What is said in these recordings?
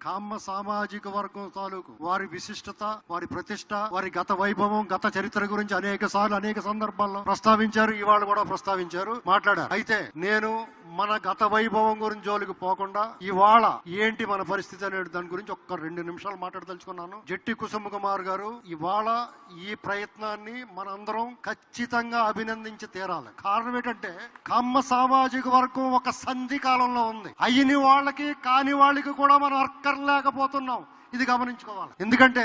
కామ్మ సామాజిక వర్గం తాలూకు వారి విశిష్టత, వారి ప్రతిష్ట, వారి గత వైభవం, గత చరిత్ర గురించి అనేక సార్లు అనేక సందర్భాల్లో ప్రస్తావించారు. ఇవాళ కూడా ప్రస్తావించారు, మాట్లాడారు. అయితే నేను మన గత వైభవం గురించి జోలికి పోకుండా ఇవాళ ఏంటి మన పరిస్థితి అనే దాని గురించి ఒక్క 2 నిమిషాలు మాట్లాడదలుచుకున్నాను. జట్టి కుసుమ కుమార్ గారు ఇవాళ ఈ ప్రయత్నాన్ని మనందరం ఖచ్చితంగా అభినందించి తీరాలి. కారణం ఏంటంటే కమ్మ సామాజిక వర్గం ఒక సంధి కాలంలో ఉంది. అయిన వాళ్ళకి కాని వాళ్ళకి కూడా మనం అక్కర్లేకపోతున్నాం. ఇది గమనించుకోవాలి. ఎందుకంటే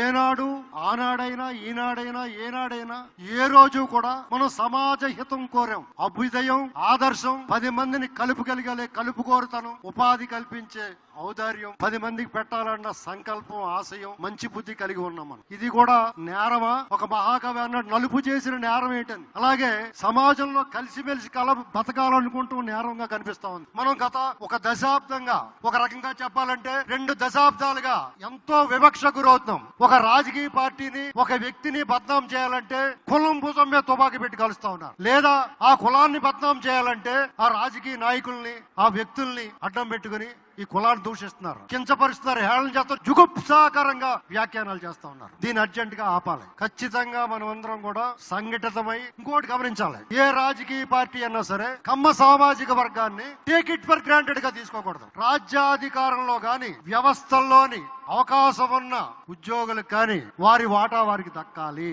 ఏనాడు, ఆనాడైనా, ఈనాడైనా, ఏనాడైనా, ఏ రోజు కూడా మనం సమాజ హితం కోరాం. అభ్యుదయం, ఆదర్శం, 10 మందిని కలుపుగలిగే కలుపుకోరుతనం, ఉపాధి కల్పించే ఔదార్యం, 10 మందికి పెట్టాలన్న సంకల్పం, ఆశయం, మంచి బుద్ధి కలిగి ఉన్నాం మనం. ఇది కూడా నేరమా? ఒక మహాకవి అన్నట్టు నలుపు చేసిన నేరం ఏంటని. అలాగే సమాజంలో కలిసిమెలిసి బతకాలనుకుంటూ నేరంగా కనిపిస్తా ఉంది. మనం గత ఒక దశాబ్దంగా, ఒక రకంగా చెప్పాలంటే 2 దశాబ్దాలుగా ఎంతో వివక్ష గురవుతున్నాం. ఒక రాజకీయ పార్టీని, ఒక వ్యక్తిని బద్నాం చేయాలంటే కులం భుజం మీద తుపాకీ పెట్టి కలుస్తా ఉన్నారు. లేదా ఆ కులాన్ని బద్నాం చేయాలంటే ఆ రాజకీయ నాయకుల్ని, ఆ వ్యక్తుల్ని అడ్డం పెట్టుకుని ఈ కులాన్ని దూషిస్తున్నారు, కించపరుస్తున్నారు, హేళన చేస్తారు, జుగుప్సాకరంగా వ్యాఖ్యానాలు చేస్తా ఉన్నారు. దీన్ని అర్జెంట్ గా ఆపాలి. ఖచ్చితంగా మనం అందరం కూడా సంఘటితమై ఇంకోటి గమనించాలి. ఏ రాజకీయ పార్టీ అన్నా సరే కమ్మ సామాజిక వర్గాన్ని టేక్ ఇట్ ఫర్ గ్రాంటెడ్ గా తీసుకోకూడదు. రాజ్యాధికారంలో గాని, వ్యవస్థల్లోని అవకాశం ఉన్న ఉద్యోగులకు కానీ వారి వాటా వారికి దక్కాలి.